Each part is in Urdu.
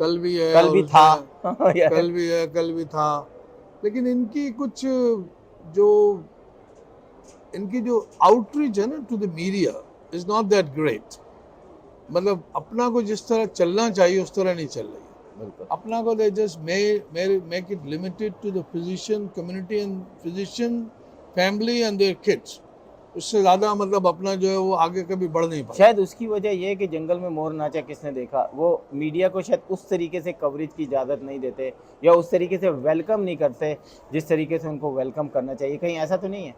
کل بھی ہے، کل اور بھی اس تھا میں کل بھی ہے، کل بھی تھا. لیکن ان کی کچھ جو آؤٹ ریچ ہے نا to the media is not that great. مطلب اپنا کو جس طرح چلنا چاہیے اس طرح نہیں چل رہی. بالکل اپنا کو دے just make it limited to the physician community and physician family and their kids. اس سے زیادہ مطلب اپنا جو ہے وہ آگے کبھی بڑھ نہیں پاتا. شاید اس کی وجہ یہ ہے کہ جنگل میں مور ناچا کس نے دیکھا، وہ میڈیا کو شاید اس طریقے سے کوریج کی اجازت نہیں دیتے یا اس طریقے سے ویلکم نہیں کرتے جس طریقے سے ان کو ویلکم کرنا چاہیے. کہیں ایسا تو نہیں ہے؟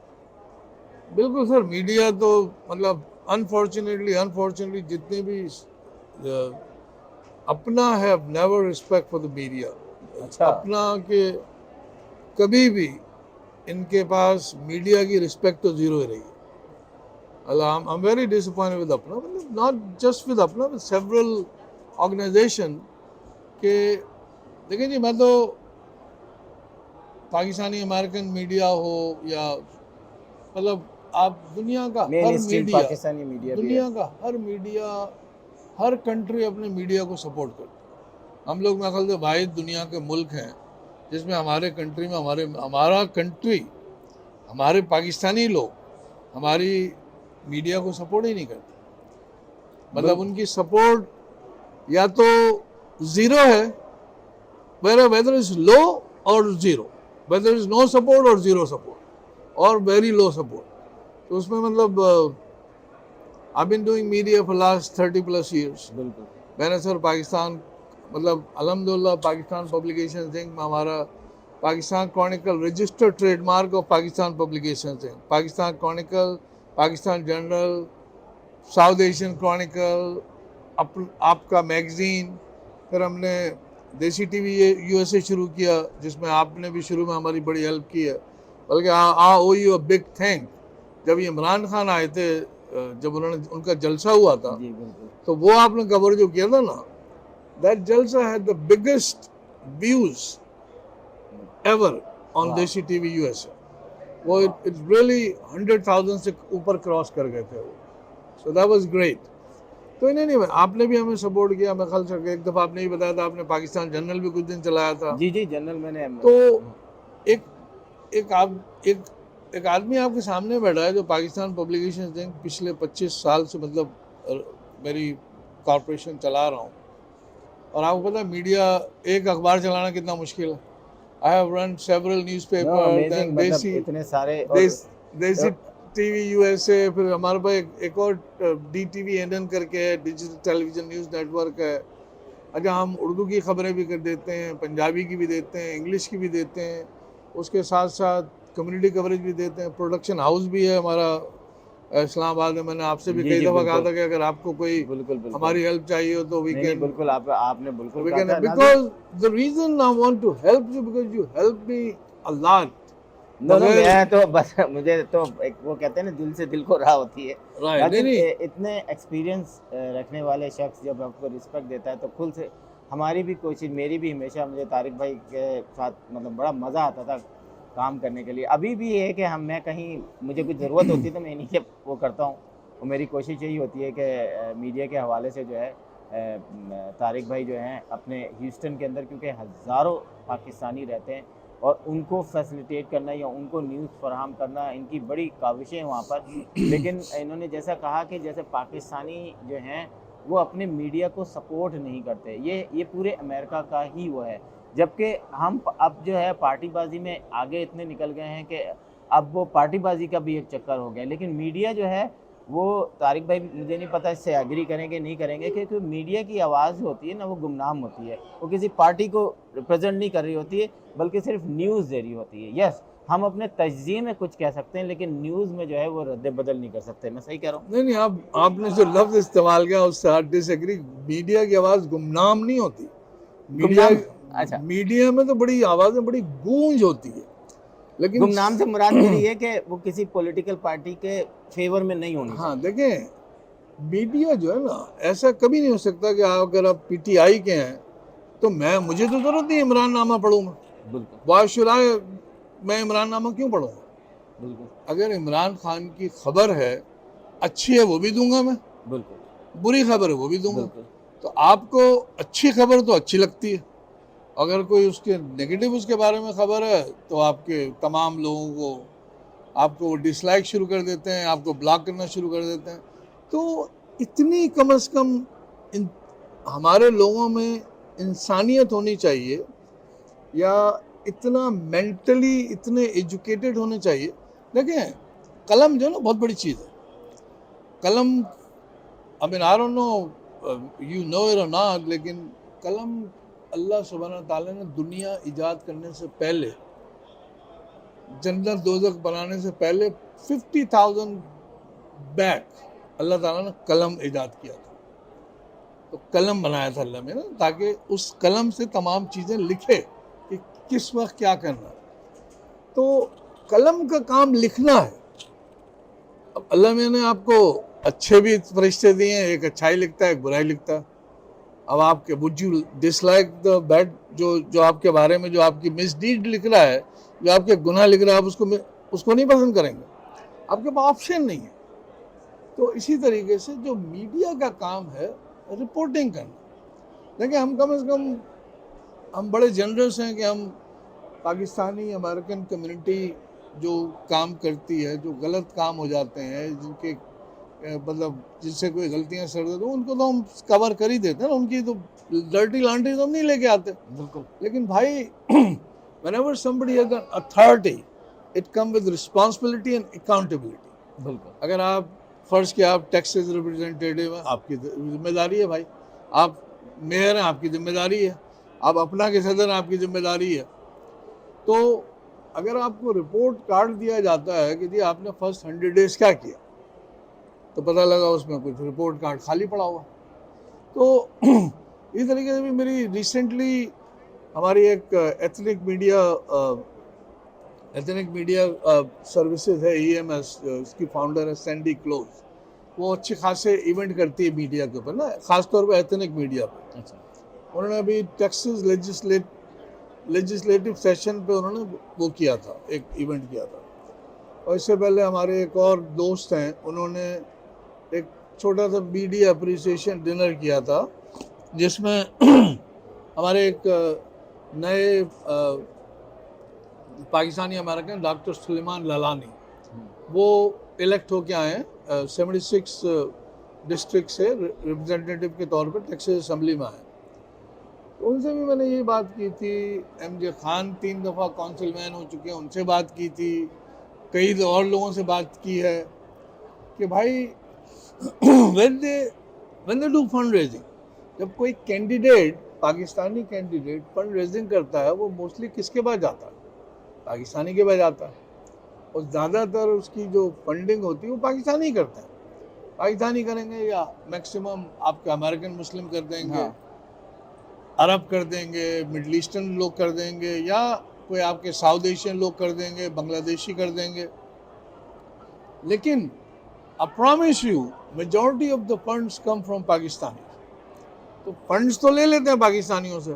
بالکل سر، میڈیا تو مطلب انفارچونیٹلی جتنے بھی اپنا ہے never respect for the media. اچھا اپنا کہ کبھی بھی ان کے پاس میڈیا کی رسپیکٹ تو زیرو ہی رہی ہے. I'm very disappointed with اپنا، مطلب not just with اپنا with several organization. کہ دیکھیں جی، میں تو پاکستانی امریکن میڈیا ہو یا مطلب آپ دنیا کا مین ہر اسٹریم میڈیا، پاکستانی میڈیا بھی ہے. دنیا کا ہر میڈیا، ہر کنٹری اپنے میڈیا کو سپورٹ کرتی ہے. ہم لوگ میرے خیال سے واحد دنیا کے ملک ہیں جس میں ہمارے کنٹری میں ہمارا کنٹری، ہمارے پاکستانی لوگ ہماری میڈیا کو سپورٹ ہی نہیں کرتے. مطلب ان کی سپورٹ یا تو زیرو ہے، whether it's low or zero, whether it's no support or zero support or very low support. تو اس میں مطلب I've been doing media for last 30+ years. بالکل میں نے سر پاکستان مطلب الحمدللہ پاکستان پبلیکیشن تھنک میں ہمارا Pakistan chronicle register trademark of Pakistan publication think, Pakistan chronicle, Pakistan journal, South Asian chronicle, آپ کا میگزین. پھر ہم نے Desi TV U S A شروع کیا جس میں آپ نے بھی شروع میں ہماری بڑی ہیلپ کی ہے. بلکہ او یو اے بگ تھینک. جب یہ عمران خان آئے تھے، جب انہوں نے ان کا جلسہ ہوا تھا، جی بالکل تو وہ آپ نے کور جو کیا تھا نا، دیٹ جلسہ had the biggest views ever on desi TV U S A. وہ اٹس ریئلی 100,000 سے اوپر کراس کر گئے تھے وہ. So that was great. تو نہیں آپ نے بھی ہمیں سپورٹ کیا. میں خیال سے ایک دفعہ آپ نے بھی بتایا تھا آپ نے پاکستان جرنل بھی کچھ دن چلایا تھا. جی جی جنرل میں نے تو ایک آدمی آپ کے سامنے بیٹھا ہے جو پاکستان پبلیکیشن تھنک پچھلے 25 سال سے مطلب میری کارپوریشن چلا رہا ہوں. اور آپ کو پتہ ہے میڈیا، ایک اخبار چلانا کتنا مشکل ہے. I have run several newspapers, then دیسی اتنے سارے Desi TV U S A, پھر ہمارے پاس ایک اور D T V N N کر کے ہے، digital television news network ہے. اچھا، ہم اردو کی خبریں بھی کر دیتے ہیں، پنجابی کی بھی دیتے ہیں، انگلش کی بھی دیتے ہیں، اس کے ساتھ ساتھ کمیونٹی کوریج بھی دیتے ہیں. پروڈکشن ہاؤس بھی ہے ہمارا اسلام آباد میں. میں نے آپ سے بھی کئی دفعہ کہا تھا کہ اگر آپ کو کوئی ہماری ہیلپ چاہیے ہو تو وی کین. بالکل آپ نے بالکل کہا تھا. Because the reason I want to help you because you help me a lot. میں تو بس مجھے تو وہ کہتے ہیں نا دل سے دل کو راہ ہوتی ہے. لیکن اتنے ایکسپیرینس رکھنے والے شخص جب آپ کو رسپیکٹ دیتا ہے تو کھل سے ہماری بھی کوشش، میری بھی ہمیشہ مجھے طارق بھائی کے ساتھ مطلب بڑا مزہ آتا تھا کام کرنے کے لیے. ابھی بھی یہ ہے کہ میں کہیں مجھے کچھ ضرورت ہوتی ہے تو میں انہیں وہ کرتا ہوں. اور میری کوشش یہی ہوتی ہے کہ میڈیا کے حوالے سے جو ہے طارق بھائی جو ہیں اپنے ہیوسٹن کے اندر، کیونکہ ہزاروں پاکستانی رہتے ہیں، اور ان کو فیسلیٹیٹ کرنا یا ان کو نیوز فراہم کرنا ان کی بڑی کاوشیں ہیں وہاں پر. لیکن انہوں نے جیسا کہا کہ جیسے پاکستانی جو ہیں وہ اپنے میڈیا کو سپورٹ نہیں کرتے، یہ پورے امریکہ کا ہی وہ ہے. جبکہ ہم اب جو ہے پارٹی بازی میں آگے اتنے نکل گئے ہیں کہ اب وہ پارٹی بازی کا بھی ایک چکر ہو گیا. لیکن میڈیا جو ہے وہ، طارق بھائی مجھے نہیں پتہ اس سے ایگری کریں گے نہیں کریں گے، کیونکہ میڈیا کی آواز ہوتی ہے نا وہ گمنام ہوتی ہے. وہ کسی پارٹی کو ریپرزینٹ نہیں کر رہی ہوتی ہے بلکہ صرف نیوز دے رہی ہوتی ہے. یس، ہم اپنے تجزیے میں کچھ کہہ سکتے ہیں لیکن نیوز میں جو ہے وہ رد بدل نہیں کر سکتے. میں صحیح کہہ رہا ہوں؟ نہیں آپ نے جو لفظ استعمال کیا اس سے ڈس ایگری. میڈیا کی آواز گمنام نہیں ہوتی. میڈیا میں تو بڑی آوازیں بڑی گونج ہوتی ہے. لیکن گمنام سے مراد میری ہے کہ وہ کسی پولیٹیکل پارٹی کے فیور میں نہیں ہونی. ہاں دیکھیں، میڈیا جو ہے نا ایسا کبھی نہیں ہو سکتا کہ اگر آپ پی ٹی آئی کے ہیں تو مجھے تو ضرورت نہیں عمران نامہ پڑھوں گا. بالکل. میں عمران نامہ کیوں پڑھوں گا؟ بالکل. اگر عمران خان کی خبر ہے اچھی ہے وہ بھی دوں گا میں، بالکل، بری خبر ہے وہ بھی دوں گا. تو آپ کو اچھی خبر تو اچھی لگتی ہے، اگر کوئی اس کے نگیٹو اس کے بارے میں خبر ہے تو آپ کے تمام لوگوں کو آپ کو ڈس لائک شروع کر دیتے ہیں، آپ کو بلاک کرنا شروع کر دیتے ہیں. تو اتنی کم از کم ہمارے لوگوں میں انسانیت ہونی چاہیے، یا اتنا مینٹلی اتنے ایجوکیٹڈ ہونے چاہیے. دیکھیں قلم جو ہے نا بہت بڑی چیز ہے. قلم I mean, I don't know you know it or not، لیکن قلم اللہ سبحانہ تعالیٰ نے دنیا ایجاد کرنے سے پہلے، جنت دوزخ بنانے سے پہلے 50,000 بیک اللہ تعالیٰ نے قلم ایجاد کیا تھا. تو قلم بنایا تھا اللہ نے نا، تاکہ اس قلم سے تمام چیزیں لکھے کہ کس وقت کیا کرنا ہے. تو قلم کا کام لکھنا ہے. اب اللہ میں نے آپ کو اچھے بھی فرشتے دیے ہیں، ایک اچھائی لکھتا ہے ایک برائی لکھتا ہے. اب آپ کے would you dislike the bad، جو آپ کے بارے میں جو آپ کی مس ڈیڈ لکھ رہا ہے، جو آپ کے گناہ لکھ رہا ہے، آپ اس کو نہیں پسند کریں گے، آپ کے پاس آپشن نہیں ہے. تو اسی طریقے سے جو میڈیا کا کام ہے رپورٹنگ کرنا. دیکھیں ہم کم از کم ہم بڑے جنرس ہیں کہ ہم پاکستانی امریکن کمیونٹی جو کام کرتی ہے، جو غلط کام ہو جاتے ہیں، جن کے مطلب جن سے کوئی غلطیاں سر دے تو ان کو تو ہم کور کر ہی دیتے ہیں نا، ان کی تو ڈرٹی لانڈری تو ہم نہیں لے کے آتے. بالکل. لیکن بھائی whenever somebody has an authority it comes with responsibility and accountability. بالکل. اگر آپ فرض کہ آپ ٹیکسز ریپرزینٹیٹیو ہیں، آپ کی ذمہ داری ہے بھائی. آپ میئر ہیں، آپ کی ذمہ داری ہے. آپ اپنا کے صدر ہیں، آپ کی ذمہ داری ہے. تو اگر آپ کو رپورٹ کارڈ دیا جاتا ہے کہ جی آپ نے فرسٹ 100 days کیا کیا، تو پتہ لگا اس میں کچھ رپورٹ کارڈ خالی پڑا ہوا. تو اس طریقے سے بھی میری ریسنٹلی ہماری ایک ایتھنک میڈیا سروسز ہے EMS، اس کی فاؤنڈر ہے سینڈی کلوز. وہ اچھے خاصے ایونٹ کرتی ہے میڈیا کے اوپر نا، خاص طور پہ ایتھنک میڈیا پہ. اچھا. انہوں نے ابھی ٹیکسز لیجسلیٹو سیشن پہ انہوں نے وہ کیا تھا، ایک ایونٹ کیا تھا. اور اس سے پہلے ہمارے ایک اور دوست ہیں، انہوں نے ایک چھوٹا سا میڈیا اپریسیشن ڈنر کیا تھا، جس میں ہمارے ایک نئے پاکستانی امریکن ڈاکٹر سلیمان لالانی، وہ الیکٹ ہو کے آئے ہیں 76 ڈسٹرکٹ سے ریپرزینٹیٹیو کے طور پر ٹیکساس اسمبلی میں آئے. ان سے بھی میں نے یہ بات کی تھی. MJ خان 3 دفعہ کونسل مین ہو چکے ہیں، ان سے بات کی تھی. کئی اور لوگوں سے بات کی ہے کہ بھائی when they do fundraising, جب کوئی candidate Pakistani candidate fundraising کرتا ہے، وہ موسٹلی کس کے پاس جاتا ہے؟ پاکستانی کے پاس جاتا ہے. اور زیادہ تر اس کی جو فنڈنگ ہوتی ہے وہ پاکستانی کرتا ہے. پاکستانی کریں گے، یا میکسیمم آپ کے امریکن مسلم کر دیں گے، عرب کر دیں گے، مڈل ایسٹرن لوگ کر دیں گے، یا کوئی آپ کے ساؤتھ ایشین لوگ کر دیں گے، بنگلہ دیشی کر دیں گے. لیکن I promise you majority of the funds come from Pakistani. تو فنڈز تو لے لیتے ہیں پاکستانیوں سے،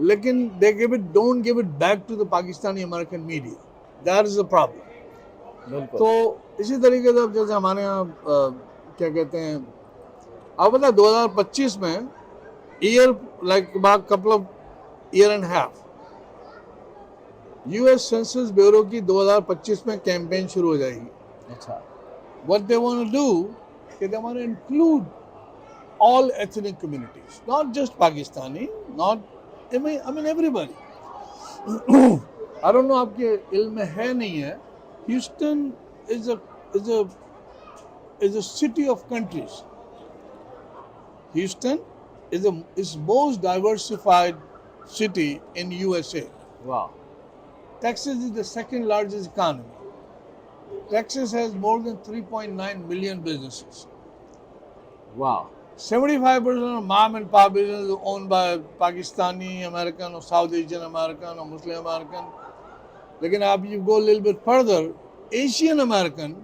لیکن they don't give it back to the Pakistani American media. That is the problem. بالکل. تو اسی طریقے سے جیسے ہمارے یہاں کیا کہتے ہیں، آپ بتا 2025 میں couple of year and a half US census bureau کی 2025 میں کیمپین شروع ہو جائے گی. اچھا. What they want to do is they want to include all ethnic communities, not just Pakistani, I mean everybody. I don't know آپ کے علم میں ہے نہیں ہے. Houston is a city of countries. Houston is most diversified city in USA. Wow. Texas is the second largest economy. Texas has more than 3.9 million businesses. Wow. 75% of mom and pop businesses are owned by Pakistani American or South Asian American or Muslim American. Lekin if you go a little bit further, Asian American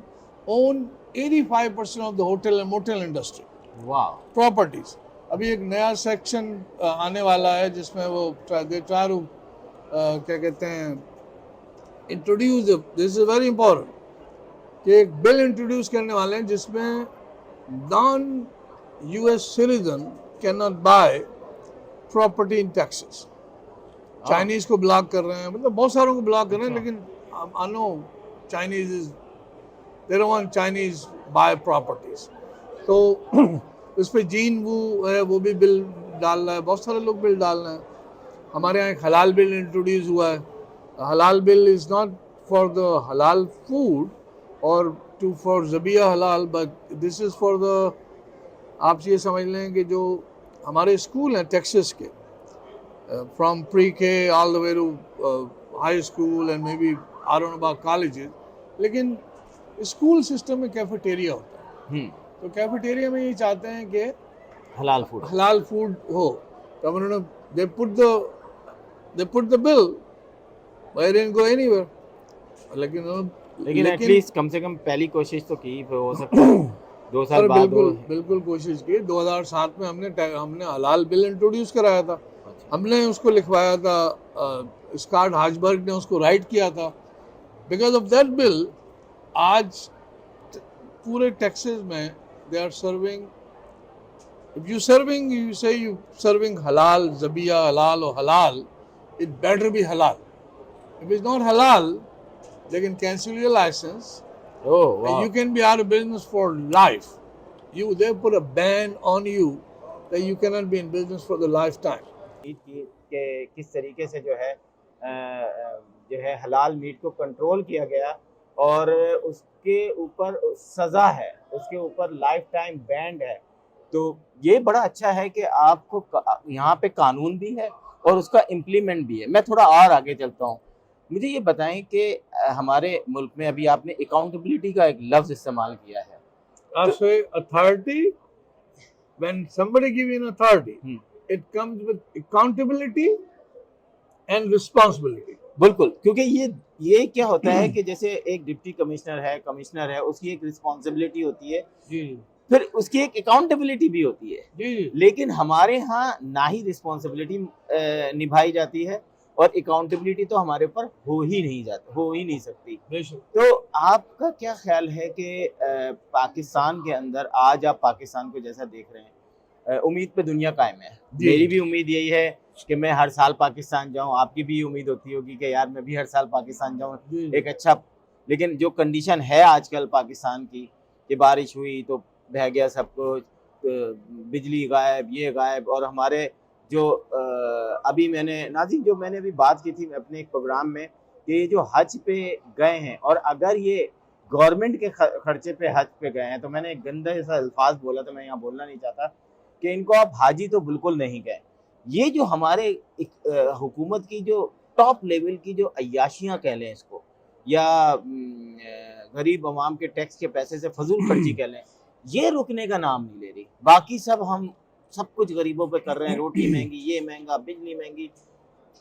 own 85% of the hotel and motel industry. Wow. Properties. ابھی ایک نیا سیکشن آنے والا ہے جس میں وہ they try to کیا کہتے ہیں introduce this is very important کہ ایک بل انٹروڈیوس کرنے والے ہیں جس میں naan US citizen cannot buy property in Texas. Chinese کو بلاک کر رہے ہیں, مطلب بہت ساروں کو بلاک کر رہے ہیں, لیکن I know Chinese is, they don't want Chinese buy properties. تو اس پہ جین وو ہے, وہ بھی بل ڈال رہا ہے, بہت سارے لوگ بل ڈال رہے ہیں. ہمارے یہاں ایک حلال بل انٹروڈیوس ہوا ہے. حلال بل از ناٹ فار دا حلال فوڈ اور ٹو فار ذبیحہ حلال, but this is for the, آپ یہ سمجھ لیں کہ جو ہمارے اسکول ہیں ٹیکسس کے, from pre K all the way to high school and maybe I don't know about colleges, لیکن اسکول سسٹم میں کیفیٹیریا ہوتا ہے. تو کیفیٹیریا میں یہ چاہتے ہیں کہ حلال فوڈ ہو. تو انہوں نے they put the bill, but it didn't go anywhere. لیکن ایٹ لیسٹ کم سے کم پہلی کوشش تو کی, ہو سکتا ہے 2 سال بعد. بالکل کوشش کی. 2007 میں ہم نے حلال بل انٹروڈیوس کرایا تھا. ہم نے اس کو لکھوایا تھا, اسکاٹ ہاجبرگ نے اس کو رائٹ کیا تھا. بیکاز آف دیٹ بل آج پورے ٹیکسس میں they are serving, if you say you serving halal, zabiya halal or halal, it better be halal. If it's not halal, they can cancel your license. Oh, wow. And you can be out of business for life. They put a ban on you that you cannot be in business for the lifetime. کہ کس طریقے سے جو ہے حلال میٹ کو کنٹرول کیا گیا اور اس کے اوپر سزا ہے, اس کے اوپر لائف ٹائم بینڈ ہے. تو یہ بڑا اچھا ہے کہ آپ کو یہاں پہ قانون بھی ہے اور اس کا امپلیمنٹ بھی ہے. میں تھوڑا اور آگے چلتا ہوں. مجھے یہ بتائیں کہ ہمارے ملک میں ابھی آپ نے اکاؤنٹیبلٹی کا ایک لفظ استعمال کیا ہے. Authority, when somebody give you an authority, it comes with accountability and responsibility. بالکل, کیونکہ یہ کیا ہوتا ہے کہ جیسے ایک ڈپٹی کمشنر ہے, اس کی ایک رسپانسبلٹی ہوتی ہے, پھر اس کی ایک اکاؤنٹیبلٹی بھی ہوتی ہے. لیکن ہمارے ہاں نہ ہی رسپانسبلٹی نبھائی جاتی ہے اور اکاؤنٹیبلٹی تو ہمارے اوپر ہو ہی نہیں سکتی. تو آپ کا کیا خیال ہے کہ پاکستان کے اندر آج آپ پاکستان کو جیسا دیکھ رہے ہیں, امید پہ دنیا قائم ہے. میری بھی امید یہی ہے کہ میں ہر سال پاکستان جاؤں, آپ کی بھی امید ہوتی ہوگی کہ یار میں بھی ہر سال پاکستان جاؤں ایک اچھا. لیکن جو کنڈیشن ہے آج کل پاکستان کی کہ بارش ہوئی تو بہہ گیا سب کچھ, بجلی غائب, یہ غائب. اور ہمارے جو ابھی میں نے ابھی بات کی تھی اپنے ایک پروگرام میں کہ یہ جو حج پہ گئے ہیں, اور اگر یہ گورنمنٹ کے خرچے پہ حج پہ گئے ہیں, تو میں نے ایک گندا ایسا الفاظ بولا تو میں یہاں بولنا نہیں چاہتا کہ ان کو آپ حاجی تو بالکل نہیں گئے. یہ جو ہمارے حکومت کی جو ٹاپ لیول کی جو عیاشیاں کہہ لیں اس کو, یا غریب عوام کے ٹیکس کے پیسے سے فضول خرچی کہہ لیں, یہ رکنے کا نام نہیں لے رہی. باقی ہم سب کچھ غریبوں پہ کر رہے ہیں, روٹی مہنگی, یہ مہنگا, بجلی مہنگی.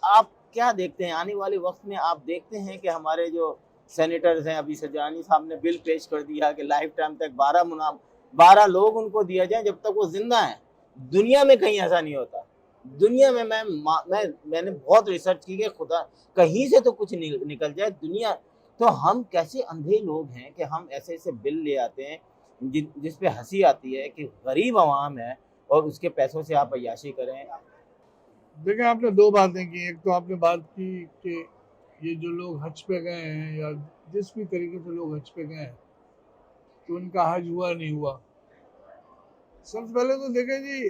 آپ کیا دیکھتے ہیں آنے والے وقت میں؟ آپ دیکھتے ہیں کہ ہمارے جو سینیٹرز ہیں, ابھی سجانی صاحب نے بل پیش کر دیا کہ لائف ٹائم تک 12 لوگ ان کو دیا جائیں جب تک وہ زندہ ہیں. دنیا میں کہیں ایسا نہیں ہوتا. دنیا میں میں نے بہت ریسرچ کی کہ خدا کہیں سے تو کچھ نکل جائے دنیا. تو ہم کیسے اندھے لوگ ہیں کہ ہم ایسے بل لے آتے ہیں جس پہ ہنسی آتی ہے کہ غریب عوام ہے اور اس کے پیسوں سے آپ عیاشی کریں. دیکھیں, آپ نے 2 باتیں کی. ایک تو آپ نے بات کی کہ یہ جو لوگ حج پہ گئے ہیں یا جس بھی طریقے سے لوگ حج پہ گئے ہیں تو ان کا حج ہوا نہیں ہوا. سب سے پہلے تو دیکھیں جی,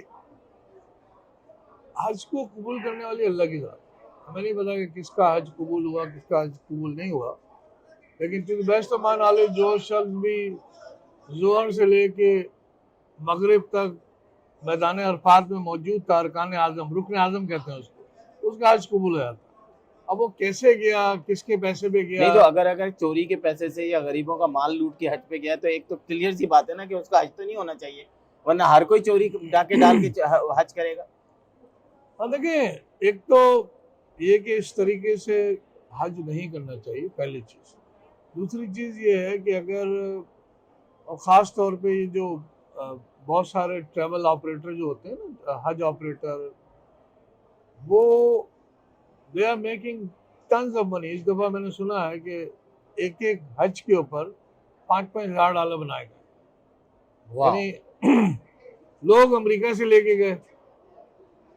حج کو قبول کرنے والی اللہ کی ذات. ہمیں نہیں پتا کہ کس کا حج قبول ہوا, کس کا حج قبول نہیں ہوا. لیکن to the best of my knowledge جو شخص بھی ظہر سے لے کے مغرب تک میدان عرفات میں موجود تھا, ارکان اعظم, رکن اعظم کہتے ہیں اس کا حج قبول ہوا تھا. اب وہ کیسے گیا, کس کے پیسے پہ گیا؟ نہیں تو اگر چوری کے پیسے سے یا غریبوں کا مال لوٹ کے حج پہ گیا تو ایک تو کلیئر سی بات ہے نا کہ اس کا حج تو نہیں ہونا چاہیے, ورنہ ہر کوئی چوری ڈاکے ڈال کے حج کرے گا. ہاں دیکھیں, ایک تو یہ کہ اس طریقے سے حج نہیں کرنا چاہیے, پہلی چیز. دوسری چیز یہ ہے کہ اگر خاص طور پہ یہ جو بہت سارے ٹریول آپریٹر جو ہوتے ہیں نا, حج آپریٹر, وہ they are making tons of money. اس دفعہ میں نے سنا ہے کہ ایک حج کے اوپر $5,000 بنائے گئے. یعنی لوگ امریکہ سے لے کے گئے,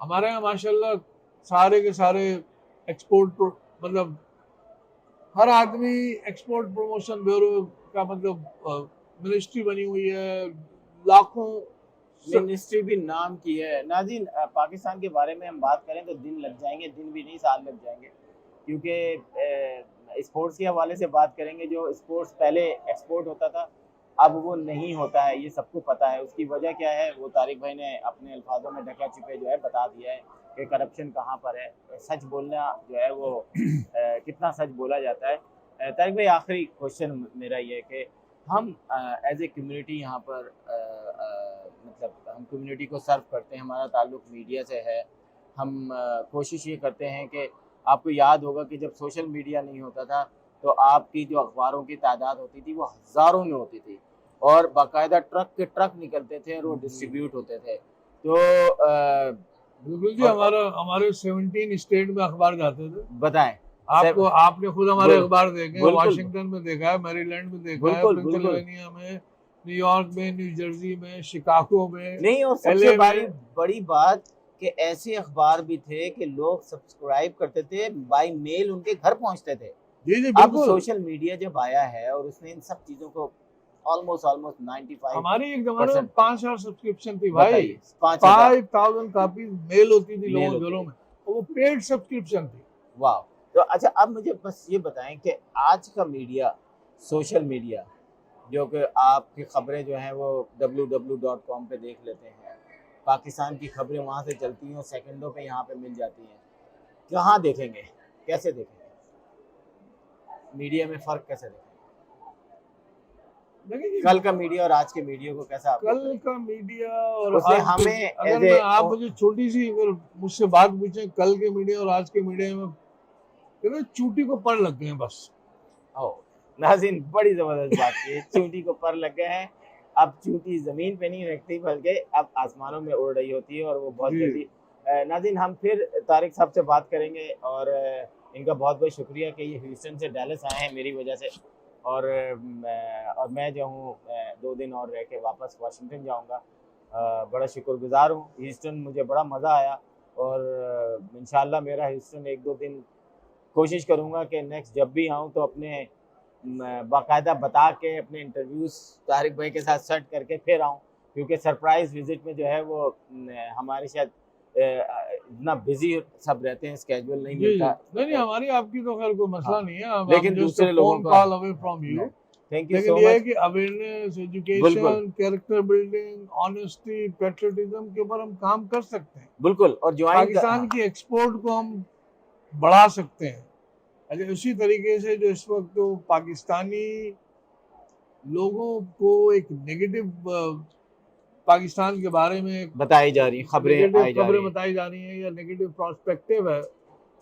ہمارے یہاں ماشاءاللہ سارے کے سارے ایکسپورٹ مطلب ہر آدمی ایکسپورٹ پروموشن بیورو کا مطلب منسٹری بنی ہوئی ہے، لاکھوں منسٹری بھی نام کی ہے. ناظرین پاکستان کے بارے میں ہم بات کریں تو دن لگ جائیں گے، دن بھی نہیں سال لگ جائیں گے، کیونکہ اسپورٹس کے حوالے سے بات کریں گے. جو اسپورٹس پہلے ایکسپورٹ ہوتا تھا اب وہ نہیں ہوتا ہے، یہ سب کو پتہ ہے. اس کی وجہ کیا ہے وہ طارق بھائی نے اپنے الفاظوں میں ڈھکا چھپے جو ہے بتا دیا ہے کہ کرپشن کہاں پر ہے. سچ بولنا جو ہے وہ کتنا سچ بولا جاتا ہے. طارق بھائی آخری کوشچن میرا یہ ہے کہ ہم ایز اے کمیونٹی یہاں پر مطلب ہم کمیونٹی کو سرو کرتے ہیں، ہمارا تعلق میڈیا سے ہے. ہم کوشش یہ کرتے ہیں کہ آپ کو یاد ہوگا کہ جب سوشل میڈیا نہیں ہوتا تھا تو آپ کی جو اخباروں کی تعداد ہوتی تھی وہ ہزاروں میں ہوتی تھی اور باقاعدہ ٹرک کے ٹرک نکلتے تھے اور وہ ڈسٹریبیوٹ ہوتے تھے. تو بالکل جی، ہمارے 17 اسٹیٹ میں اخبار جاتے تھے. بتائیں آپ نے خود ہمارے اخبار دیکھے ہیں، بالکل واشنگٹن میں دیکھا ہے، میری لینڈ میں دیکھا ہے، بالکل پینسلوینیا میں، نیو یارک میں، نیو جرسی میں، شکاگو میں نہیں. اور سب سے بڑی بات کہ ایسے اخبار بھی تھے کہ لوگ سبسکرائب کرتے تھے، بائی میل ان کے گھر پہنچتے تھے. جی جی اب بالکل. سوشل میڈیا جب آیا ہے اور اس نے ان سب چیزوں کو آلموسٹ 95 ہماری ایک زمانے میں 5,000 سبسکرپشن تھی بھائی، 5,000 5,000 کاپیز میل ہوتی تھی لوگوں کے گھروں میں، اور وہ پیڈ سبسکرپشن تھی. واو. تو اچھا اب مجھے بس یہ بتائیں کہ آج کا میڈیا، سوشل میڈیا جو کہ آپ کی خبریں جو ہیں وہ www.com پہ دیکھ لیتے ہیں، پاکستان کی خبریں وہاں سے چلتی ہیں، سیکنڈوں پہ یہاں پہ مل جاتی ہیں. کہاں دیکھیں گے، کیسے دیکھیں گے میڈیا میں فرق، کیسے دیکھیں گے کل کا میڈیا اور آج کے میڈیا کو؟ کیسا کل کا میڈیا اور اس نے آج ہمیں اگر میں آپ مجھے چھوٹی سی اگر مجھ سے بات پوچھیں کل کے میڈیا اور آج کے میڈیا میں چوٹی کو پر لگ گئے ہیں بس. ناظرین بڑی زبردست بات کی، چونٹی کو پر لگ گئے ہیں. اب چونٹی زمین پہ نہیں رکھتی بلکہ اب آسمانوں میں اڑ رہی ہوتی ہے اور وہ بہت جلدی. ناظرین ہم پھر طارق صاحب سے بات کریں گے اور ان کا بہت بہت شکریہ کہ یہ ہیوسٹن سے ڈیلس آئے ہیں میری وجہ سے. اور میں جو ہوں 2 دن اور رہ کے واپس واشنگٹن جاؤں گا. بڑا شکر گزار ہوں. ہیوسٹن مجھے بڑا مزہ آیا اور انشاءاللہ میرا ہیوسٹن 1-2 دن کوشش کروں گا کہ نیکسٹ جب بھی آؤں تو اپنے باقاعدہ بتا کے اپنے انٹرویوز طارق بھائی کے ساتھ سیٹ کر کے پھر آؤں، کیونکہ سرپرائز وزٹ میں جو ہے وہ ہمارے شاید اتنا بزی سب رہتے ہیں، اسکیجول نہیں ملتا. نہیں ہماری آپ کی تو خیر کوئی مسئلہ نہیں ہے، لیکن دوسرے لوگوں کا call away from you. Thank you لیکن سو یہ ہے مچ. کہ awareness, education, character building, honesty, patriotism کے اوپر ہم کام کر سکتے ہیں. بالکل. اور پاکستان کی ایکسپورٹ کو ہم بڑھا سکتے ہیں. اچھا اسی طریقے سے جو اس وقت پاکستانی لوگوں کو ایک نیگیٹو پاکستان کے بارے میں بتائی جا رہی خبریں بتائی جا رہی ہیں یا نیگیٹو پرسپیکٹیو ہے،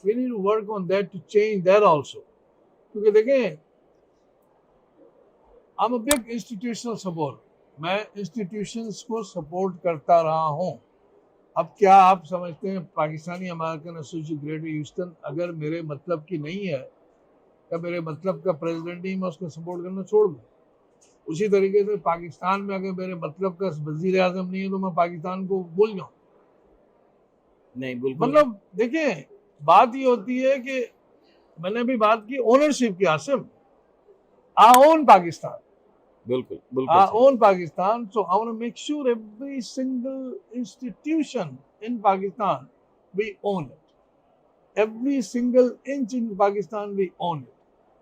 we need to work on that to change that also. کیونکہ دیکھیں I'm a big institutional support. میں انسٹیٹیوشنس کو سپورٹ کرتا رہا ہوں. اب کیا آپ سمجھتے ہیں پاکستانی امریکن ایسوسی گریٹر ہیوسٹن اگر میرے مطلب کی نہیں ہے یا میرے مطلب کا پریزیڈنٹ نہیں، میں اس کو سپورٹ کرنا چھوڑ دوں؟ اسی طریقے سے پاکستان میں اگر میرے مطلب کا وزیر اعظم نہیں ہے تو میں پاکستان کو بھول جاؤں؟ نہیں بالکل. مطلب دیکھیں بات یہ ہوتی ہے کہ میں نے بھی بات کی اونرشپ کی. Asim I own Pakistan. بالکل I own Pakistan, so I want to make sure every single institution in Pakistan we own it. Every single inch in Pakistan we own it.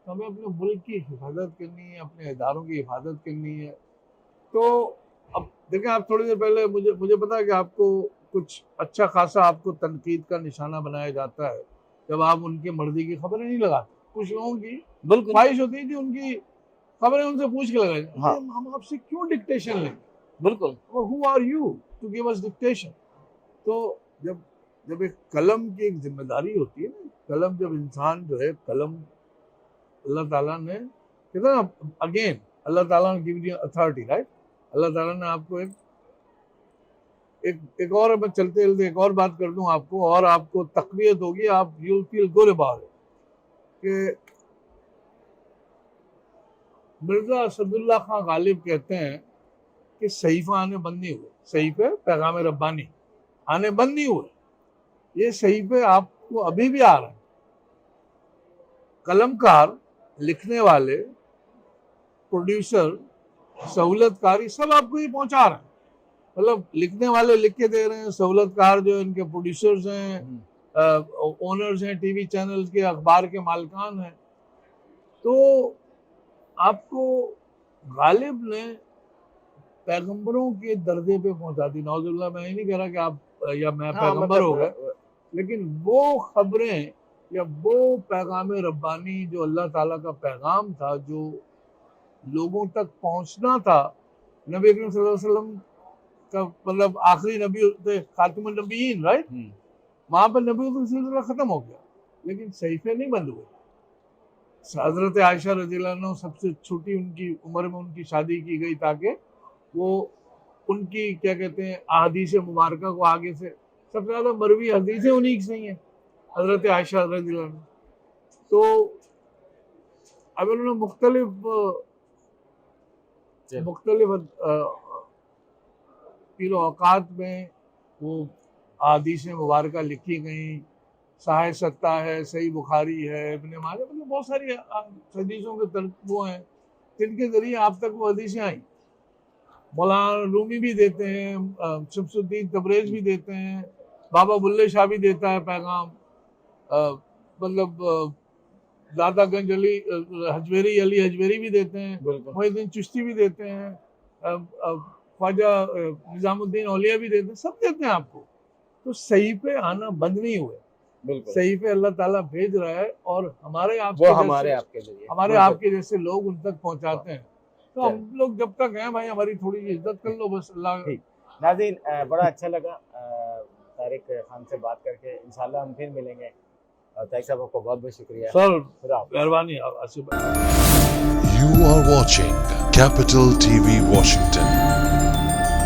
تو ہمیں اپنے ملک کی حفاظت کرنی ہے، اپنے اداروں کی حفاظت کرنی ہے. تو اب دیکھیں آپ تھوڑی دیر پہلے مجھے پتا ہے کہ آپ کو کچھ اچھا خاصا آپ کو تنقید کا نشانہ بنایا جاتا ہے جب آپ ان کی مرضی کی خبریں نہیں لگاتے. کچھ لوگوں کی خواہش ہوتی تھی ان کی خبریں ان سے پوچھ کے لگائیں. ہم آپ سے کیوں ڈکٹیشن لیں؟ بالکل. Who are you to give us dictation? تو جب ایک قلم کی ایک ذمہ داری ہوتی ہے نا، قلم جب انسان جو ہے قلم اللہ تعالیٰ نے کہتا ہے اگین اللہ تعالیٰ نے given you authority, right? اللہ تعالیٰ نے آپ کو ایک اور میں چلتے ایک اور بات کر دوں آپ کو، اور آپ کو تقویت ہوگی، آپ you'll feel good about it کہ مرزا اسداللہ خان غالب کہتے ہیں کہ صحیفہ آنے بند نہیں ہوئے، صحیفے پیغام ربانی آنے بند نہیں ہوئے، یہ صحیفے آپ کو ابھی بھی آ رہے ہیں. قلم کار، لکھنے والے، پروڈیوسر، سہولت کاری سب آپ کو یہ پہنچا رہے ہیں. مطلب لکھنے والے لکھ کے دے رہے ہیں، سہولت کار جو ان کے پروڈیوسرز ہیں، اونرز ہیں ٹی وی چینل کے، اخبار کے مالکان ہیں. تو آپ کو غالب نے پیغمبروں کے درجے پہ پہنچا دی. نعوذ باللہ، میں یہ نہیں کہہ رہا کہ آپ یا میں پیغمبر ہو گئے، لیکن وہ خبریں یا وہ پیغام ربانی جو اللہ تعالیٰ کا پیغام تھا، جو لوگوں تک پہنچنا تھا. نبی اکرم صلی اللہ علیہ وسلم کا مطلب آخری نبی تھے، خاتم النبیین، رائٹ؟ وہاں پر نبیوں کا سلسلہ ختم ہو گیا، لیکن صحیفے نہیں بند ہوئے. حضرت عائشہ رضی اللہ عنہ سب سے چھوٹی ان کی عمر میں ان کی شادی کی گئی تاکہ وہ ان کی کیا کہتے ہیں احادیث مبارکہ کو آگے سے، سب سے زیادہ مروی حدیثیں انہی کی نہیں ہیں حضرت عائشہ رضی اللہ عنہ. تو اب انہوں نے مختلف اوقات میں وہ احادیث مبارکہ لکھی گئیں. صحیح ستہ ہے، صحیح بخاری ہے، ابن ماجہ، مطلب بہت ساری حدیثوں کے وہ ہیں جن کے ذریعے آپ تک وہ حدیثیں آئیں. مولانا رومی بھی دیتے ہیں، شمس الدین تبریز بھی دیتے ہیں، بابا بلے شاہ بھی دیتا ہے پیغام، مطلب داتا گنج علی حجویری بھی دیتے ہیں، محی الدین چشتی بھی دیتے ہیں، خواجہ نظام الدین اولیاء بھی دیتے ہیں، سب دیتے ہیں آپ کو. تو صحیفے آنا بند نہیں ہوئے. صحیفے اللہ تعالیٰ بھیج رہا ہے اور ہمارے آپ کے جیسے لوگ ان تک پہنچاتے ہیں. تو ہم لوگ جب تک ہیں بھائی ہماری تھوڑی عزت کر لو بس. اللہ ناظرین، بڑا اچھا لگا طارق خان سے بات کر کے. انشاءاللہ ہم پھر ملیں گے. طارق صاحب کو بہت بہت شکریہ سر، خدا حافظ. مہربانی. Asif You are watching Capital TV Washington.